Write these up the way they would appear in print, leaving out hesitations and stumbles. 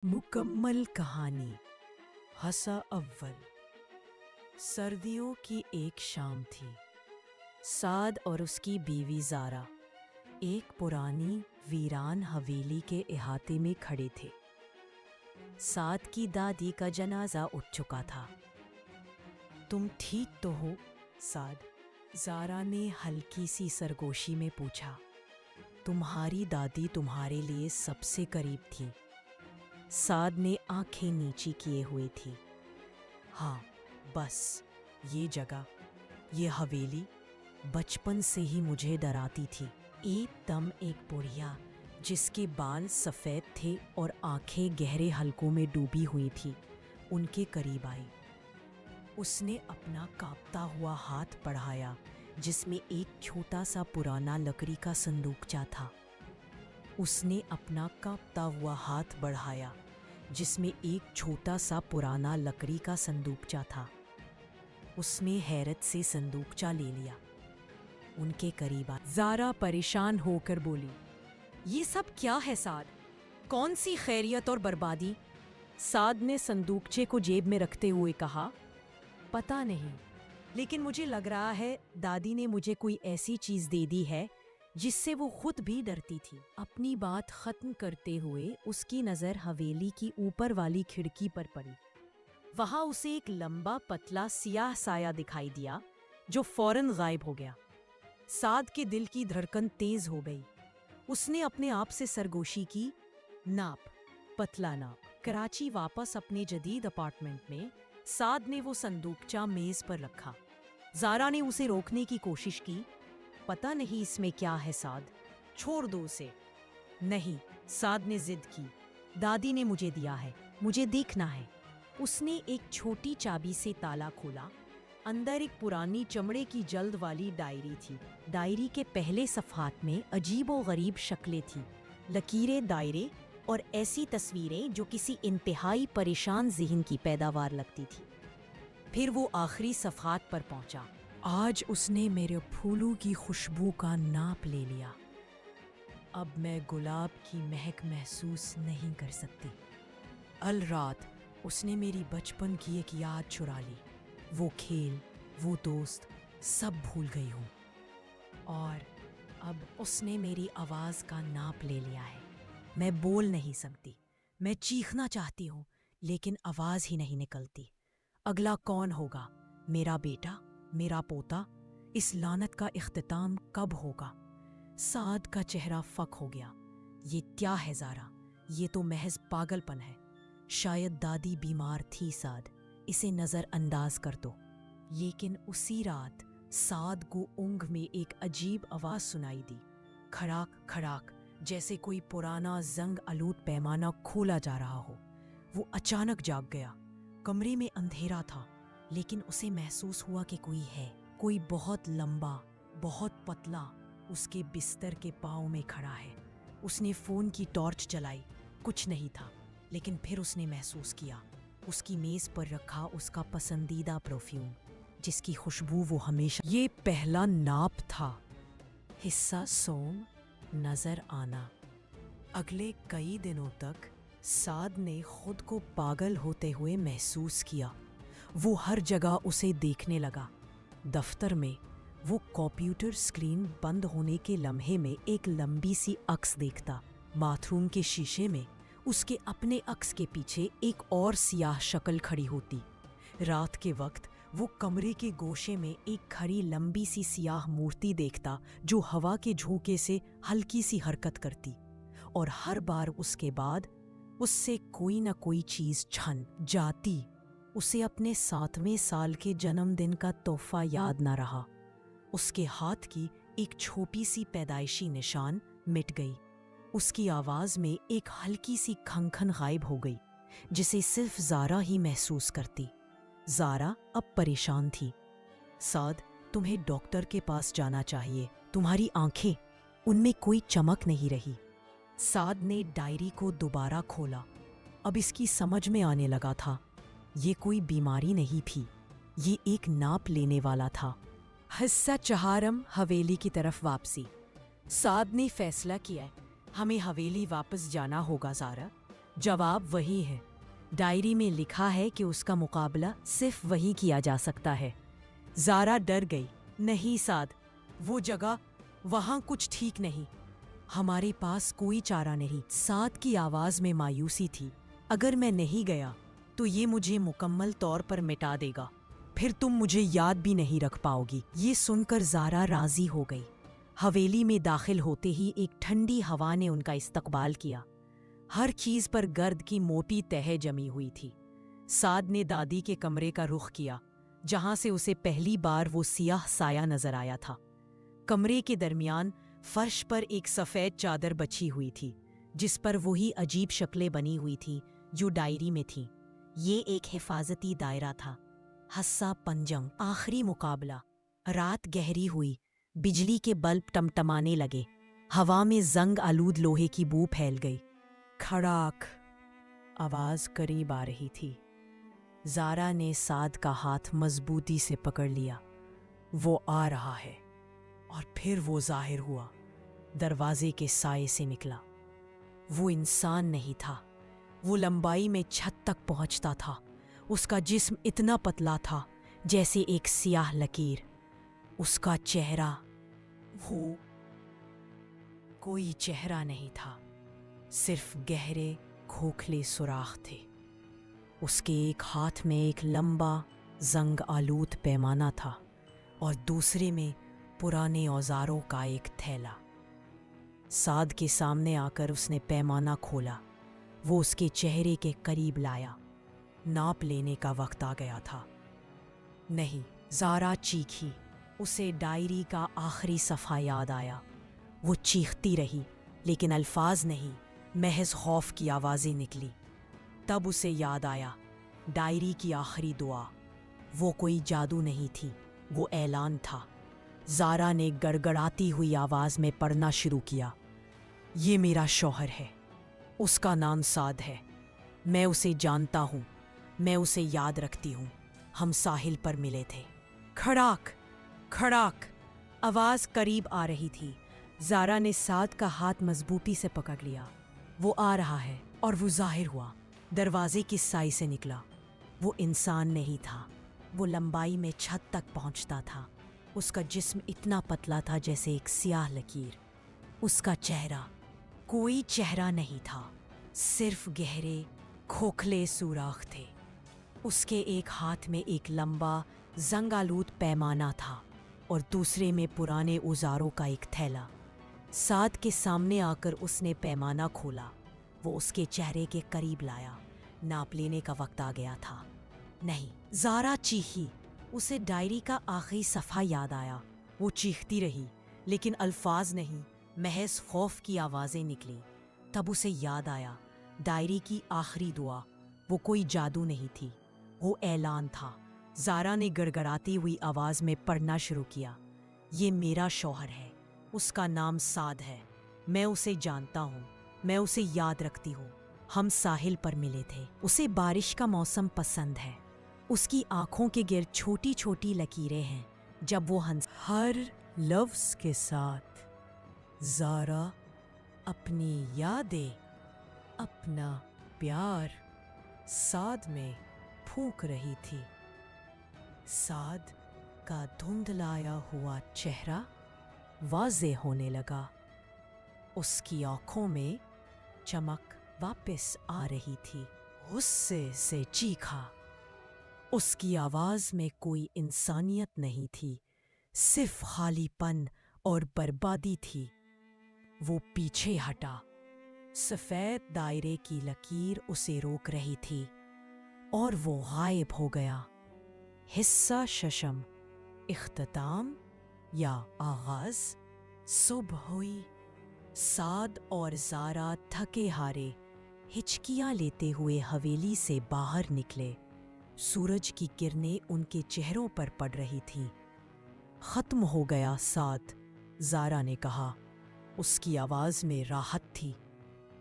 मुकम्मल कहानी। हसा अव्वल। सर्दियों की एक शाम थी। साद और उसकी बीवी ज़ारा एक पुरानी वीरान हवेली के इहाते में खड़े थे। साद की दादी का जनाजा उठ चुका था। तुम ठीक तो हो साद? ज़ारा ने हल्की सी सरगोशी में पूछा। तुम्हारी दादी तुम्हारे लिए सबसे करीब थी। साद ने आंखें नीची किए हुए थी। हाँ, बस ये जगह, ये हवेली बचपन से ही मुझे डराती थी। एकदम एक बुढ़िया जिसके बाल सफ़ेद थे और आंखें गहरे हलकों में डूबी हुई थी, उनके करीब आई। उसने अपना कांपता हुआ हाथ बढ़ाया जिसमें एक छोटा सा पुराना लकड़ी का संदूकचा था। उसने अपना कांपता हुआ हाथ बढ़ाया जिसमें एक छोटा सा पुराना लकड़ी का संदूकचा था। उसने हैरत से संदूकचा ले लिया। उनके करीब आई। ज़ारा परेशान होकर बोली, ये सब क्या है साद? कौन सी खैरियत और बर्बादी? साद ने संदूकचे को जेब में रखते हुए कहा, पता नहीं, लेकिन मुझे लग रहा है दादी ने मुझे कोई ऐसी चीज़ दे दी है जिससे वो खुद भी डरती थी। अपनी बात खत्म करते हुए उसकी नज़र हवेली की ऊपर वाली खिड़की पर पड़ी। वहां उसे एक लंबा पतला सियाह साया दिखाई दिया जो फौरन गायब हो गया। साद के दिल की धड़कन तेज हो गई। उसने अपने आप से सरगोशी की, नाप, पतला नाप। कराची वापस अपने जदीद अपार्टमेंट में साद ने वो संदूकचा मेज पर रखा। ज़ारा ने उसे रोकने की कोशिश की। पता नहीं इसमें क्या है साद, छोड़ दो उसे। नहीं, साद ने जिद की, दादी ने मुझे दिया है, मुझे देखना है। उसने एक छोटी चाबी से ताला खोला। अंदर एक पुरानी चमड़े की जल्द वाली डायरी थी। डायरी के पहले सफ़हात में अजीबो गरीब शक्लें थी, लकीरें, दायरे और ऐसी तस्वीरें जो किसी इंतहाई परेशान ज़हन की पैदावार लगती थी। फिर वो आखिरी सफ़हात पर पहुंचा। आज उसने मेरे फूलों की खुशबू का नाप ले लिया। अब मैं गुलाब की महक महसूस नहीं कर सकती। अल रात उसने मेरी बचपन की एक याद चुरा ली। वो खेल, वो दोस्त, सब भूल गई हूँ। और अब उसने मेरी आवाज़ का नाप ले लिया है। मैं बोल नहीं सकती। मैं चीखना चाहती हूँ लेकिन आवाज़ ही नहीं निकलती। अगला कौन होगा? मेरा बेटा? मेरा पोता? इस लानत का इख्तिताम कब होगा? साद का चेहरा फक हो गया। ये क्या है ज़ारा? ये तो महज पागलपन है। शायद दादी बीमार थी साद, इसे नज़रअंदाज कर दो। लेकिन उसी रात साद को ऊँघ में एक अजीब आवाज़ सुनाई दी। खड़ाक खड़ाक, जैसे कोई पुराना जंग आलूद पैमाना खोला जा रहा हो। वो अचानक जाग गया। कमरे में अंधेरा था लेकिन उसे महसूस हुआ कि कोई है, कोई बहुत लंबा, बहुत पतला उसके बिस्तर के पाँव में खड़ा है। उसने फ़ोन की टॉर्च जलाई। कुछ नहीं था, लेकिन फिर उसने महसूस किया उसकी मेज़ पर रखा उसका पसंदीदा परफ्यूम जिसकी खुशबू वो हमेशा। ये पहला नाप था। हिस्सा सोम, नज़र आना। अगले कई दिनों तक साद ने खुद को पागल होते हुए महसूस किया। वो हर जगह उसे देखने लगा। दफ्तर में वो कंप्यूटर स्क्रीन बंद होने के लम्हे में एक लंबी सी अक्स देखता। बाथरूम के शीशे में उसके अपने अक्स के पीछे एक और सियाह शक्ल खड़ी होती। रात के वक्त वो कमरे के गोशे में एक खड़ी लंबी सी सियाह मूर्ति देखता जो हवा के झोंके से हल्की सी हरकत करती। और हर बार उसके बाद उससे कोई न कोई चीज़ छन जाती। उसे अपने 7वें साल के जन्मदिन का तोहफा याद न रहा। उसके हाथ की एक छोटी सी पैदाइशी निशान मिट गई। उसकी आवाज़ में एक हल्की सी खंखन गायब हो गई जिसे सिर्फ ज़ारा ही महसूस करती। ज़ारा अब परेशान थी। साद, तुम्हें डॉक्टर के पास जाना चाहिए। तुम्हारी आंखें, उनमें कोई चमक नहीं रही। साद ने डायरी को दोबारा खोला। अब इसकी समझ में आने लगा था, ये कोई बीमारी नहीं थी, ये एक नाप लेने वाला था। हिस्सा चहारम, हवेली की तरफ वापसी। साद ने फैसला किया, हमें हवेली वापस जाना होगा ज़ारा। جواب وہی ہے۔ ڈائری میں لکھا ہے کہ اس کا مقابلہ صرف وہی کیا جا سکتا ہے۔ زارا ڈر گئی۔ نہیں سعد، وہ جگہ، وہاں کچھ ٹھیک نہیں۔ ہمارے پاس کوئی چارہ نہیں۔ سعد کی آواز میں مایوسی تھی۔ اگر میں نہیں گیا تو یہ مجھے مکمل طور پر مٹا دے گا، پھر تم مجھے یاد بھی نہیں رکھ پاؤ گی۔ یہ سن کر زارا راضی ہو گئی۔ حویلی میں داخل ہوتے ہی ایک ٹھنڈی ہوا نے ان کا استقبال کیا۔ ہر چیز پر گرد کی موٹی تہہ جمی ہوئی تھی۔ سعد نے دادی کے کمرے کا رخ کیا، جہاں سے اسے پہلی بار وہ سیاہ سایہ نظر آیا تھا۔ کمرے کے درمیان فرش پر ایک سفید چادر بچھی ہوئی تھی، جس پر وہی عجیب شکلیں بنی ہوئی تھیں جو ڈائری میں تھیں۔ یہ ایک حفاظتی دائرہ تھا۔ حصہ پنجم، آخری مقابلہ۔ رات گہری ہوئی، بجلی کے بلب ٹمٹمانے لگے، ہوا میں زنگ آلود لوہے کی بو پھیل گئی۔ کھڑاک، آواز قریب آ رہی تھی۔ زارا نے سعد کا ہاتھ مضبوطی سے پکڑ لیا۔ وہ آ رہا ہے۔ اور پھر وہ ظاہر ہوا، دروازے کے سائے سے نکلا۔ وہ انسان نہیں تھا، وہ لمبائی میں چھت تک پہنچتا تھا۔ اس کا جسم اتنا پتلا تھا جیسے ایک سیاہ لکیر۔ اس کا چہرہ، وہ کوئی چہرہ نہیں تھا، صرف گہرے کھوکھلے سوراخ تھے۔ اس کے ایک ہاتھ میں ایک لمبا زنگ آلود پیمانہ تھا اور دوسرے میں پرانے اوزاروں کا ایک تھیلا۔ سعد کے سامنے آ کر اس نے پیمانہ کھولا۔ وہ اس کے چہرے کے قریب لایا۔ ناپ لینے کا وقت آ گیا تھا۔ نہیں، زارا چیخی۔ اسے ڈائری کا آخری صفحہ یاد آیا۔ وہ چیختی رہی، لیکن الفاظ نہیں، محض خوف کی آوازیں نکلی۔ تب اسے یاد آیا، ڈائری کی آخری دعا۔ وہ کوئی جادو نہیں تھی، وہ اعلان تھا۔ زارا نے گڑگڑاتی ہوئی آواز میں پڑھنا شروع کیا۔ یہ میرا شوہر ہے، اس کا نام سعد ہے۔ میں اسے جانتا ہوں، میں اسے یاد رکھتی ہوں۔ ہم ساحل پر ملے تھے۔ کھڑاک، کھڑاک، آواز قریب آ رہی تھی۔ زارا نے سعد کا ہاتھ مضبوطی سے پکڑ لیا۔ وہ آ رہا ہے، اور وہ ظاہر ہوا، دروازے کی سائی سے نکلا۔ وہ انسان نہیں تھا، وہ لمبائی میں چھت تک پہنچتا تھا۔ اس کا جسم اتنا پتلا تھا جیسے ایک سیاہ لکیر۔ اس کا چہرہ، کوئی چہرہ نہیں تھا، صرف گہرے کھوکھلے سوراخ تھے۔ اس کے ایک ہاتھ میں ایک لمبا زنگ آلود پیمانہ تھا اور دوسرے میں پرانے اوزاروں کا ایک تھیلا۔ سعد کے سامنے آ کر اس نے پیمانہ کھولا۔ وہ اس کے چہرے کے قریب لایا۔ ناپ لینے کا وقت آ گیا تھا۔ نہیں، زارا چیخی۔ اسے ڈائری کا آخری صفحہ یاد آیا۔ وہ چیختی رہی، لیکن الفاظ نہیں، محض خوف کی آوازیں نکلی۔ تب اسے یاد آیا، ڈائری کی آخری دعا۔ وہ کوئی جادو نہیں تھی، وہ اعلان تھا۔ زارا نے گڑگڑاتی ہوئی آواز میں پڑھنا شروع کیا۔ یہ میرا شوہر ہے، اس کا نام سعد ہے۔ میں اسے جانتا ہوں، میں اسے یاد رکھتی ہوں۔ ہم ساحل پر ملے تھے۔ اسے بارش کا موسم پسند ہے۔ اس کی آنکھوں کے گرد چھوٹی چھوٹی لکیریں ہیں جب وہ ہنس۔ ہر لفظ کے ساتھ زارا اپنی یادیں، اپنا پیار سعد میں پھونک رہی تھی۔ سعد کا دھندلایا ہوا چہرہ واضح ہونے لگا۔ اس کی آنکھوں میں چمک واپس آ رہی تھی۔ غصے سے چیخا۔ اس کی آواز میں کوئی انسانیت نہیں تھی، صرف خالی پن اور بربادی تھی۔ وہ پیچھے ہٹا۔ سفید دائرے کی لکیر اسے روک رہی تھی اور وہ غائب ہو گیا۔ حصہ ششم، اختتام یا آغاز۔ صبح ہوئی۔ سعد اور زارا تھکے ہارے ہچکیاں لیتے ہوئے حویلی سے باہر نکلے۔ سورج کی کرنیں ان کے چہروں پر پڑ رہی تھیں۔ ختم ہو گیا سعد، زارا نے کہا۔ اس کی آواز میں راحت تھی۔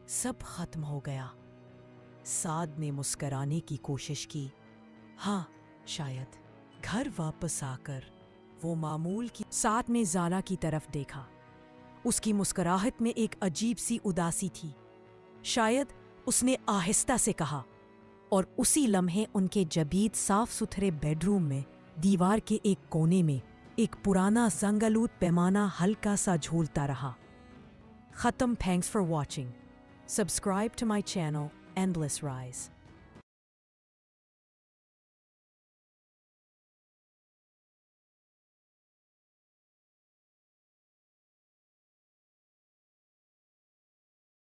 سب ختم ہو گیا۔ سعد نے مسکرانے کی کوشش کی۔ ہاں، شاید۔ گھر واپس آ کر وہ معمول کی سعد نے زارا کی طرف دیکھا۔ اس کی مسکراہٹ میں ایک عجیب سی اداسی تھی۔ شاید اس نے آہستہ سے کہا، اور اسی لمحے ان کے جدید صاف ستھرے بیڈ روم میں دیوار کے ایک کونے میں ایک پرانا زنگ آلود پیمانہ ہلکا سا جھولتا رہا۔ ختم۔ Thanks for watching. Subscribe to my channel endless rise.